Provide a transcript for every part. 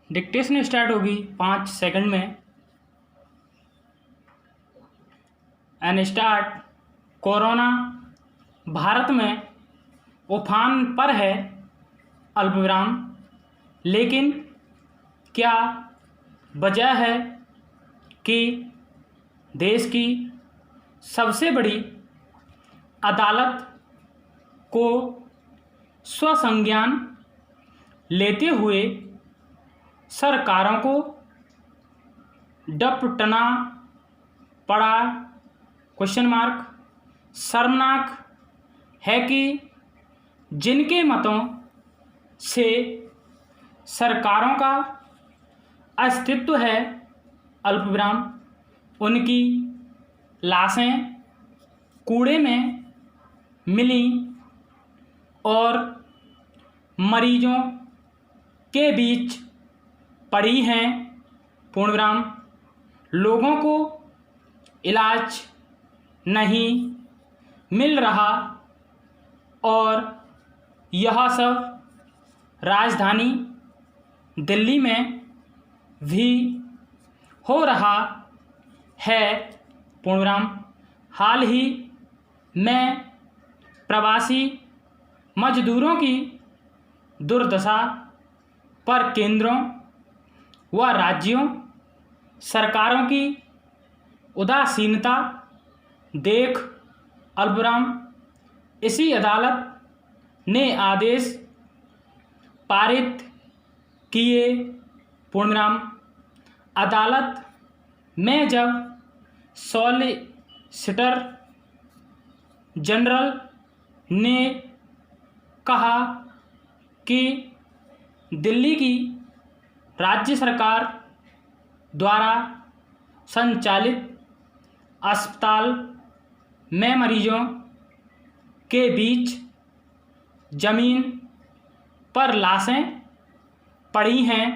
Dictation start होगी 5 second में। And start. Corona Bharat में उफान पर है, अल्पविराम, लेकिन क्या वजह है कि देश की सबसे बड़ी अदालत को स्वसंज्ञान लेते हुए सरकारों को डपटना पड़ा? Question mark. शर्मनाक है कि जिनके मतों से सरकारों का अस्तित्व है, अल्पविराम, उनकी लाशें कूड़े में मिली और मरीजों के बीच पड़ी हैं, पूर्णविराम। लोगों को इलाज नहीं मिल रहा और यह सब राजधानी दिल्ली में भी हो रहा है, पूर्णविराम। हाल ही में प्रवासी मजदूरों की दुर्दशा पर केंद्रों व राज्यों सरकारों की उदासीनता देख, अल्पविराम, इसी अदालत ने आदेश पारित किए, पूर्णविराम। अदालत में जब सॉलिसिटर जनरल ने कहा कि दिल्ली की राज्य सरकार द्वारा संचालित अस्पताल में मरीजों के बीच जमीन पर लाशें पड़ी हैं,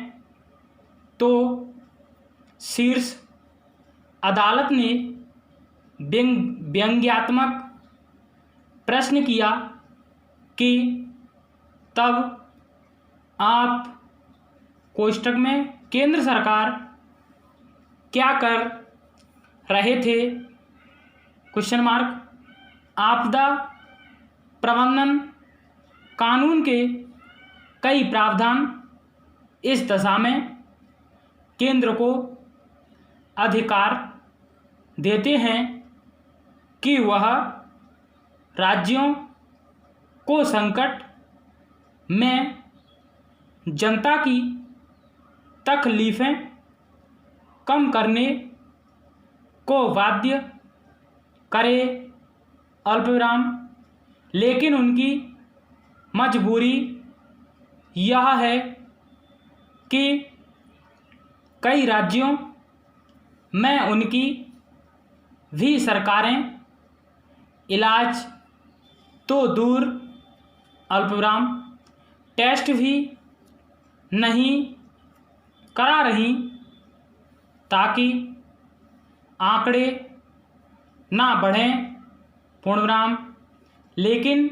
तो शीर्ष अदालत ने व्यंग्यात्मक प्रश्न किया कि तब आप कोष्टक में केंद्र सरकार क्या कर रहे थे? Question mark. आपदा प्रबंधन कानून के कई प्रावधान इस दशा में केंद्र को अधिकार देते हैं कि वह राज्यों को संकट में जनता की तकलीफें कम करने को बाध्य करे, अल्पविराम, लेकिन उनकी मजबूरी यह है कि कई राज्यों में उनकी भी सरकारें इलाज तो दूर, अल्पविराम, टेस्ट भी नहीं करा रही ताकि आंकड़े ना बढ़ें, पूर्णविराम। लेकिन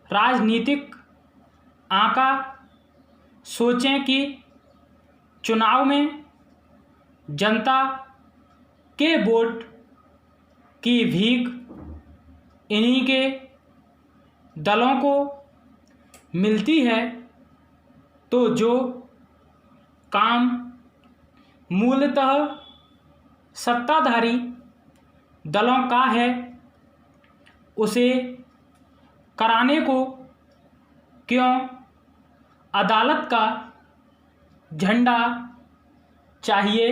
राजनीतिक आंका सोचें कि चुनाव में जनता के वोट की भीख इन्हीं के दलों को मिलती है, तो जो काम मूलतः सत्ताधारी दलों का है, उसे कराने को क्यों अदालत का झंडा चाहिए,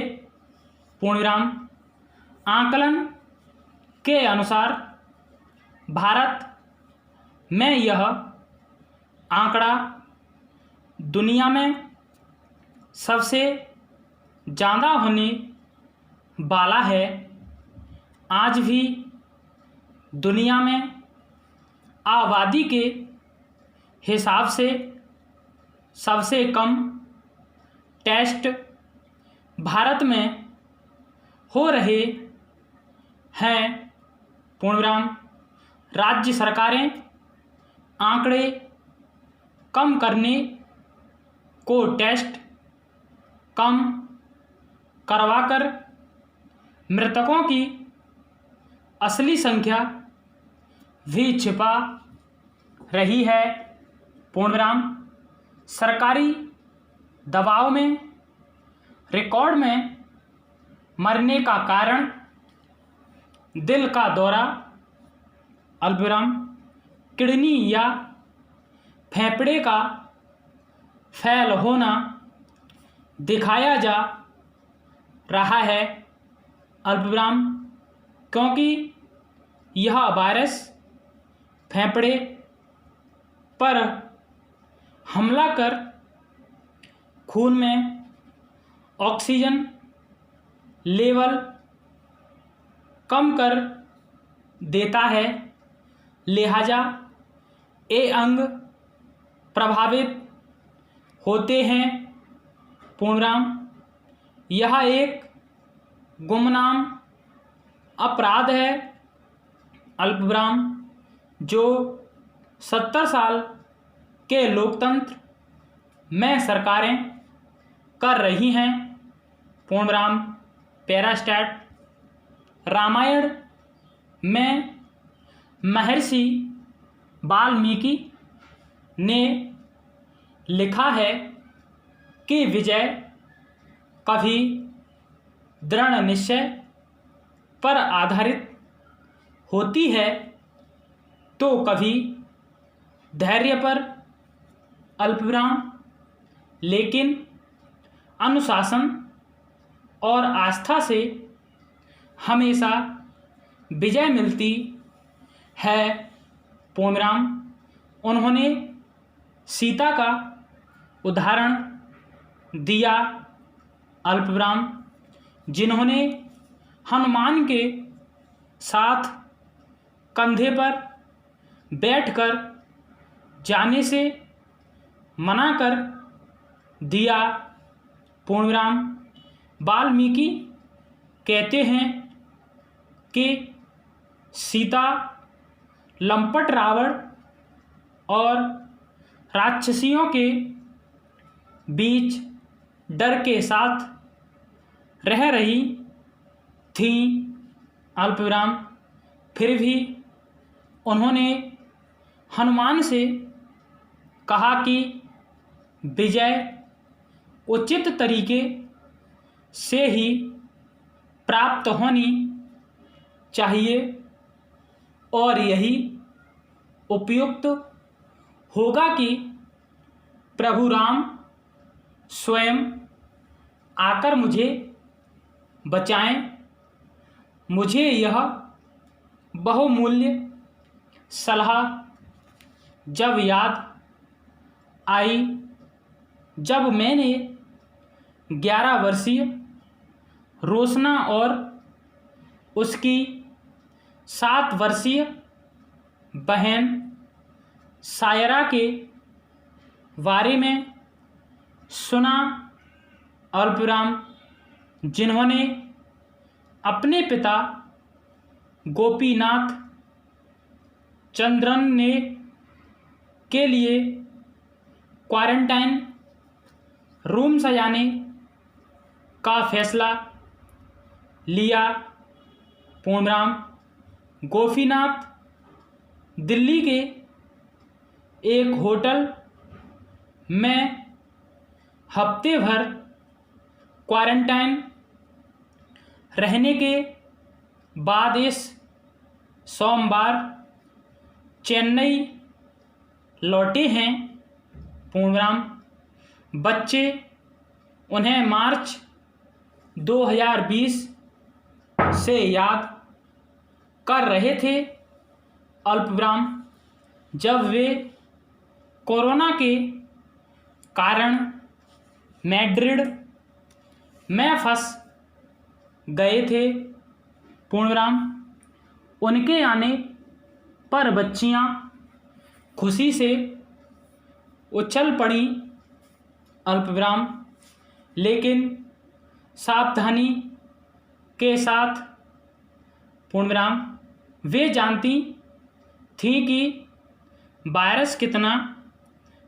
पूर्णविराम। आकलन के अनुसार भारत में यह आंकड़ा दुनिया में सबसे ज़्यादा होने वाला है। आज भी दुनिया में आबादी के हिसाब से सबसे कम टेस्ट भारत में हो रहे हैं, पूर्णविराम। राज्य सरकारें आंकड़े कम करने को टेस्ट कम करवाकर मृतकों की असली संख्या भी छिपा रही है। पूर्णविराम। सरकारी दबाव में रिकॉर्ड में मरने का कारण दिल का दौरा, अल्पविराम, किडनी या फेफड़े का फैल होना दिखाया जा रहा है, अल्पविराम, क्योंकि यह वायरस फेफड़े पर हमला कर खून में ऑक्सीजन लेवल कम कर देता है, लिहाजा ये अंग प्रभावित होते हैं। पूर्णविराम। यह एक गुमनाम अपराध है, अल्पविराम, जो 70 साल के लोकतंत्र में सरकारें कर रही हैं। पूर्णविराम। पैरास्टैट। रामायण में महर्षि वाल्मीकि ने लिखा है कि विजय कभी दृढ़ निश्चय पर आधारित होती है तो कभी धैर्य पर, अल्पविराम, लेकिन अनुशासन और आस्था से हमेशा विजय मिलती है। पूर्णविराम। उन्होंने सीता का उदाहरण दिया, अल्पविराम, जिन्होंने हनुमान के साथ कंधे पर बैठकर जाने से मना कर दिया। पूर्णविराम। वाल्मीकि कहते हैं कि सीता लंपट रावण और राक्षसियों के बीच डर के साथ रह रही थी, अल्पविराम, फिर भी उन्होंने हनुमान से कहा कि विजय उचित तरीके से ही प्राप्त होनी चाहिए और यही उपयुक्त होगा कि प्रभु राम स्वयं आकर मुझे बचाएं। मुझे यह बहुमूल्य सलाह जब याद आई जब मैंने 11 वर्षीय रोशना और उसकी 7 वर्षीय बहन सायरा के बारे में सुना, अल्पविराम, जिन्होंने अपने पिता गोपीनाथ चंद्रन ने के लिए क्वारंटाइन रूम सजाने का फैसला लिया। पूर्णविराम। गोपीनाथ दिल्ली के एक होटल में हफ्ते भर क्वारंटाइन रहने के बाद इस सोमवार चेन्नई लौटे हैं। पूर्णविराम। बच्चे उन्हें मार्च 2020 से याद कर रहे थे, अल्पविराम, जब वे कोरोना के कारण मैड्रिड में फंस गए थे। पूर्णविराम। उनके आने पर बच्चियां खुशी से उछल पड़ी, अल्पविराम, लेकिन सावधानी के साथ। पूर्णविराम। वे जानती थी कि वायरस कितना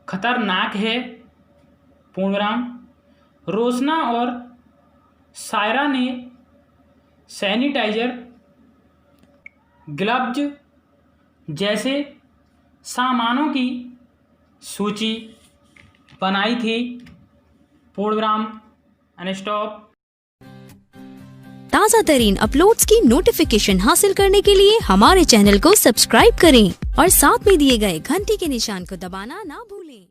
खतरनाक है। पूर्णविराम। रोशना और सायरा ने सैनिटाइजर, ग्लव्स जैसे सामानों की सूची बनाई थी। Program Unstop. ताज़ा तरीन अपलोड्स की नोटिफिकेशन हासिल करने के लिए हमारे चैनल को सब्सक्राइब करें और साथ में दिए गए घंटी के निशान को दबाना ना भूलें।